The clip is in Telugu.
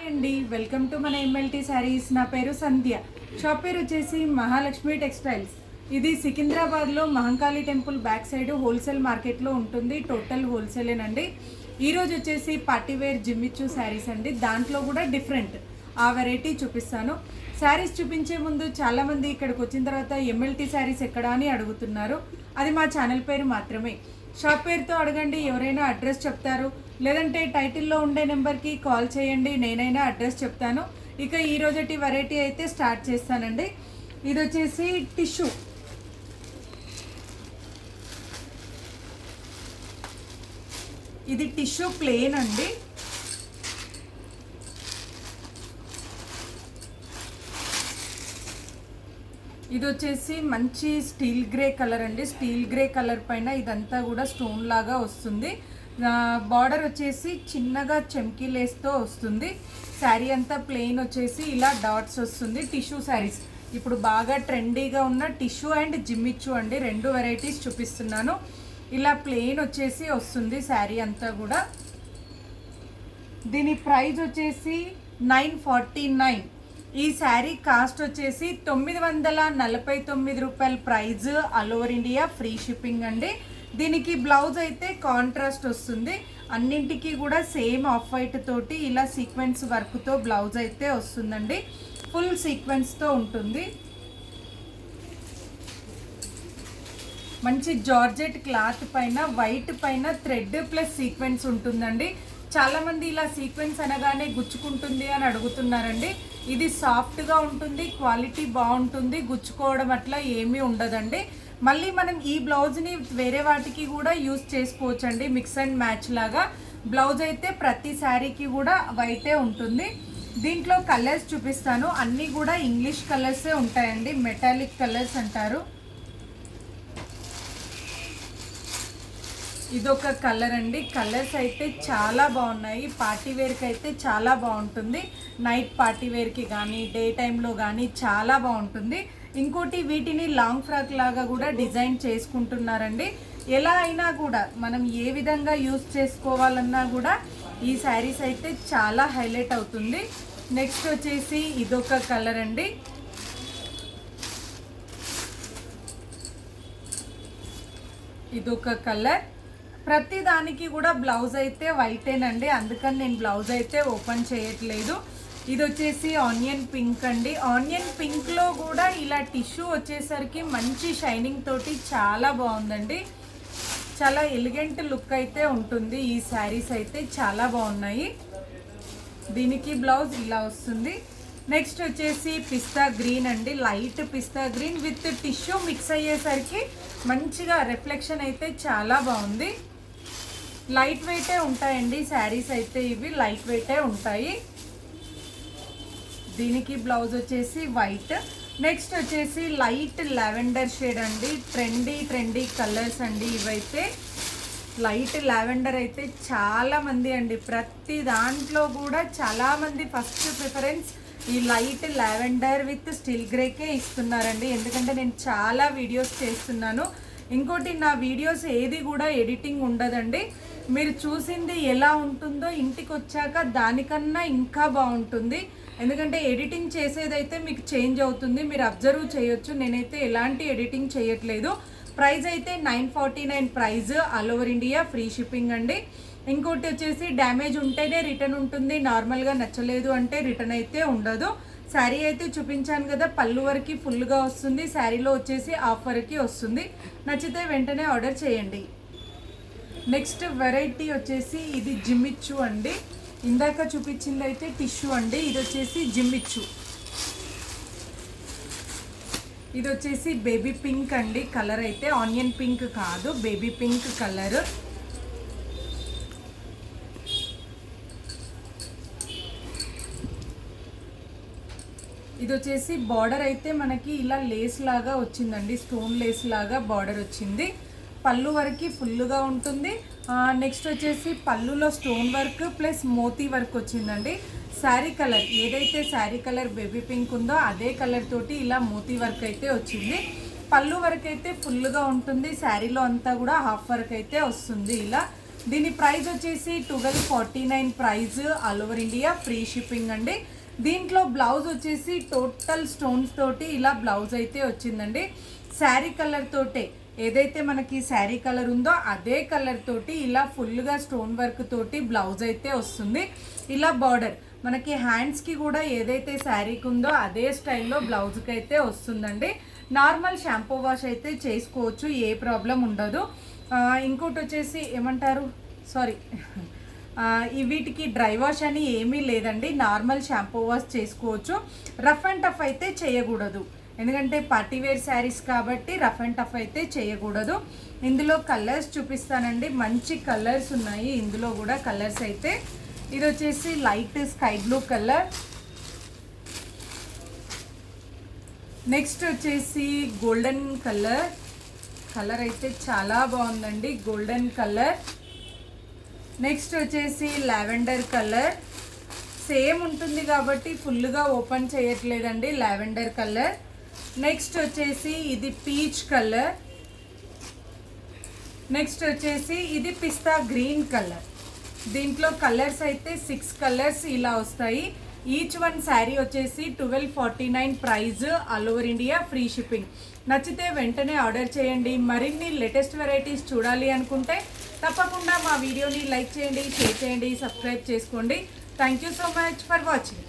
అండి, వెల్కమ్ టు మన ఎంఎల్టీ శారీస్. నా పేరు సంధ్య. షాప్ పేరు వచ్చేసి మహాలక్ష్మి టెక్స్టైల్స్. ఇది సికింద్రాబాద్లో Mahankali temple back side wholesale మార్కెట్లో ఉంటుంది. టోటల్ హోల్సేలేనండి. ఈరోజు వచ్చేసి పార్టీవేర్ జిమ్మిచ్చు శారీస్ అండి. దాంట్లో కూడా డిఫరెంట్ ఆ వెరైటీ చూపిస్తాను. శారీస్ చూపించే ముందు చాలామంది ఇక్కడికి వచ్చిన తర్వాత ఎంఎల్టీ శారీస్ ఎక్కడా అని అడుగుతున్నారు. అది మా ఛానల్ పేరు మాత్రమే. షాప్ పేరుతో అడగండి, ఎవరైనా అడ్రస్ చెప్తారు. లేదంటే టైటిల్లో ఉండే నెంబర్కి కాల్ చేయండి, నేనైనా అడ్రస్ చెప్తాను. ఇక ఈరోజటి వెరైటీ అయితే స్టార్ట్ చేస్తానండి. ఇది వచ్చేసి టిష్యూ. ఇది టిష్యూ ప్లేన్ అండి. ఇది వచ్చేసి మంచి స్టీల్ గ్రే కలర్ అండి. స్టీల్ గ్రే కలర్ పైన ఇదంతా కూడా స్టోన్ లాగా వస్తుంది. బార్డర్ వచ్చేసి చిన్నగా చెమ్కీ లేస్తో వస్తుంది. శారీ అంతా ప్లెయిన్ వచ్చేసి ఇలా డాట్స్ వస్తుంది. టిష్యూ శారీస్ ఇప్పుడు బాగా ట్రెండీగా ఉన్న టిష్యూ అండ్ జిమ్మిచ్చు అండి. రెండు వెరైటీస్ చూపిస్తున్నాను. ఇలా ప్లెయిన్ వచ్చేసి వస్తుంది శారీ అంతా కూడా. దీని ప్రైస్ వచ్చేసి 949. ఈ శారీ కాస్ట్ వచ్చేసి 949 రూపాయల price. All over India free shipping అండి. దీనికి బ్లౌజ్ అయితే కాంట్రాస్ట్ వస్తుంది. అన్నింటికి కూడా సేమ్ ఆఫ్ వైట్ తోటి ఇలా సీక్వెన్స్ వర్క్తో బ్లౌజ్ అయితే వస్తుందండి. ఫుల్ సీక్వెన్స్తో ఉంటుంది. మంచి జార్జెట్ క్లాత్ పైన వైట్ పైన థ్రెడ్ ప్లస్ సీక్వెన్స్ ఉంటుందండి. చాలామంది ఇలా సీక్వెన్స్ అనగానే గుచ్చుకుంటుంది అని అడుగుతున్నారండి. ఇది సాఫ్ట్గా ఉంటుంది, క్వాలిటీ బాగుంటుంది, గుచ్చుకోవడం అట్లా ఏమీ ఉండదండి. మళ్ళీ మనం ఈ బ్లౌజ్ని వేరే వాటికి కూడా యూజ్ చేసుకోవచ్చండి. మిక్స్ అండ్ మ్యాచ్ లాగా బ్లౌజ్ అయితే ప్రతి శారీకి కూడా వైటే ఉంటుంది. దీంట్లో కలర్స్ చూపిస్తాను. అన్నీ కూడా ఇంగ్లీష్ కలర్సే ఉంటాయండి. మెటాలిక్ కలర్స్ అంటారు. ఇదొక కలర్ అండి. కలర్స్ అయితే చాలా బాగున్నాయి. పార్టీ వేర్కి అయితే చాలా బాగుంటుంది. నైట్ పార్టీ వేర్కి కానీ డే టైంలో కానీ చాలా బాగుంటుంది. ఇంకోటి వీటిని లాంగ్ ఫ్రాక్ లాగా కూడా డిజైన్ చేసుకుంటున్నారండి. ఎలా అయినా కూడా మనం ఏ విధంగా యూజ్ చేసుకోవాలన్నా కూడా ఈ శారీస్ అయితే చాలా హైలైట్ అవుతుంది. నెక్స్ట్ వచ్చేసి ఇదొక కలర్ అండి. ఇదొక కలర్. ప్రతి దానికి కూడా బ్లౌజ్ అయితే వైటేనండి. అందుకని నేను బ్లౌజ్ అయితే ఓపెన్ చేయట్లేదు. ఇది వచ్చేసి ఆనియన్ పింక్ అండి. ఆనియన్ పింక్లో కూడా ఇలా టిష్యూ వచ్చేసరికి మంచి షైనింగ్ తోటి చాలా బాగుందండి. చాలా ఎలిగెంట్ లుక్ అయితే ఉంటుంది. ఈ శారీస్ అయితే చాలా బాగున్నాయి. దీనికి బ్లౌజ్ ఇలా వస్తుంది. నెక్స్ట్ వచ్చేసి పిస్తా గ్రీన్ అండి. Light pista green with tissue mix అయ్యేసరికి మంచిగా రిఫ్లెక్షన్ అయితే చాలా బాగుంది. లైట్ వెయిటే ఉంటాయండి శారీస్ అయితే. ఇవి లైట్ వెయిటే ఉంటాయి. దీనికి బ్లౌజ్ వచ్చేసి వైట్. నెక్స్ట్ వచ్చేసి లైట్ లావెండర్ షేడ్ అండి. ట్రెండీ కలర్స్ అండి ఇవైతే. లైట్ లావెండర్ అయితే చాలామంది అండి, ప్రతి దాంట్లో కూడా చాలామంది ఫస్ట్ ప్రిఫరెన్స్ ఈ లైట్ లావెండర్ విత్ స్టీల్ గ్రేకే ఇస్తున్నారండి. ఎందుకంటే నేను చాలా వీడియోస్ చేస్తున్నాను. ఇంకోటి, నా వీడియోస్ ఏది కూడా ఎడిటింగ్ ఉండదండి. మీరు చూసింది ఎలా ఉంటుందో ఇంటికి వచ్చాక దానికన్నా ఇంకా బాగుంటుంది. ఎందుకంటే ఎడిటింగ్ చేసేదైతే మీకు చేంజ్ అవుతుంది, మీరు అబ్జర్వ్ చేయొచ్చు. నేనైతే ఎలాంటి ఎడిటింగ్ చేయట్లేదు. ప్రైస్ అయితే 949 price. All over India free shipping అండి. ఇంకోటి వచ్చేసి డ్యామేజ్ ఉంటేనే రిటర్న్ ఉంటుంది. నార్మల్గా నచ్చలేదు అంటే రిటర్న్ అయితే ఉండదు. శారీ అయితే చూపించాను కదా, పళ్ళు వరకు ఫుల్గా వస్తుంది. శారీలో వచ్చేసి హాఫ్ వరకు వస్తుంది. నచ్చితే వెంటనే ఆర్డర్ చేయండి. నెక్స్ట్ వెరైటీ వచ్చేసి ఇది జిమ్మిచ్చు అండి. ఇందాక చూపించింది అయితే టిష్యూ అండి. ఇది వచ్చేసి జిమ్మిచ్చు. ఇది వచ్చేసి బేబీ పింక్ అండి. కలర్ అయితే ఆనియన్ పింక్ కాదు, బేబీ పింక్ కలర్. ఇది వచ్చేసి బార్డర్ అయితే మనకి ఇలా లేస్ లాగా వచ్చిందండి. స్టోన్ లేస్ లాగా బార్డర్ వచ్చింది. పళ్ళు వరకు ఫుల్గా ఉంటుంది. నెక్స్ట్ వచ్చేసి పళ్ళులో స్టోన్ వర్క్ ప్లస్ మోతీ వర్క్ వచ్చిందండి. శారీ కలర్ ఏదైతే శారీ కలర్ బేబీ పింక్ ఉందో అదే కలర్ తోటి ఇలా మోతీ వర్క్ అయితే వచ్చింది. పళ్ళు వరకు అయితే ఫుల్గా ఉంటుంది. శారీలో అంతా కూడా హాఫ్ వర్క్ అయితే వస్తుంది. ఇలా దీని ప్రైస్ వచ్చేసి 1249 price, all over India free shipping అండి. దీంట్లో బ్లౌజ్ వచ్చేసి టోటల్ స్టోన్స్ తోటి ఇలా బ్లౌజ్ అయితే వచ్చిందండి. శారీ కలర్ తోటే, ఏదైతే మనకి శారీ కలర్ ఉందో అదే కలర్ తోటి ఇలా ఫుల్గా స్టోన్ వర్క్ తోటి బ్లౌజ్ అయితే వస్తుంది. ఇలా బార్డర్ మనకి హ్యాండ్స్కి కూడా ఏదైతే శారీకి ఉందో అదే స్టైల్లో బ్లౌజ్కి అయితే వస్తుందండి. నార్మల్ షాంపూ వాష్ అయితే చేసుకోవచ్చు, ఏ ప్రాబ్లం ఉండదు. ఇంకోటి వచ్చేసి ఏమంటారు, సారీ, వీటికి డ్రై వాష్ అని ఏమీ లేదండి, నార్మల్ షాంపూ వాష్ చేసుకోవచ్చు. రఫ్ అండ్ టఫ్ అయితే చేయకూడదు, ఎందుకంటే పార్టీవేర్ శారీస్ కాబట్టి రఫ్ అండ్ టఫ్ అయితే చేయకూడదు. ఇందులో కలర్స్ చూపిస్తానండి, మంచి కలర్స్ ఉన్నాయి ఇందులో కూడా కలర్స్ అయితే. ఇది వచ్చేసి light sky blue colour, next వచ్చేసి గోల్డెన్ కలర్. కలర్ అయితే చాలా బాగుందండి, గోల్డెన్ కలర్. నెక్స్ట్ వచ్చేసి లావెండర్ కలర్, సేమ్ ఉంటుంది కాబట్టి ఫుల్గా ఓపెన్ చేయట్లేదండి, లావెండర్ కలర్. నెక్స్ట్ వచ్చేసి ఇది పీచ్ కలర్. నెక్స్ట్ వచ్చేసి ఇది పిస్తా గ్రీన్ కలర్. దీంట్లో కలర్స్ అయితే 6 కలర్స్ ఇలా వస్తాయి. ఈచ్ వన్ శారీ వచ్చేసి 1249 price, all over India free shipping. నచ్చితే వెంటనే ఆర్డర్ చేయండి. మరిన్ని లేటెస్ట్ వెరైటీస్ చూడాలి అనుకుంటే తప్పకుండా మా వీడియోని లైక్ చేయండి, షేర్ చేయండి, సబ్స్క్రైబ్ చేసుకోండి. Thank you so much for watching.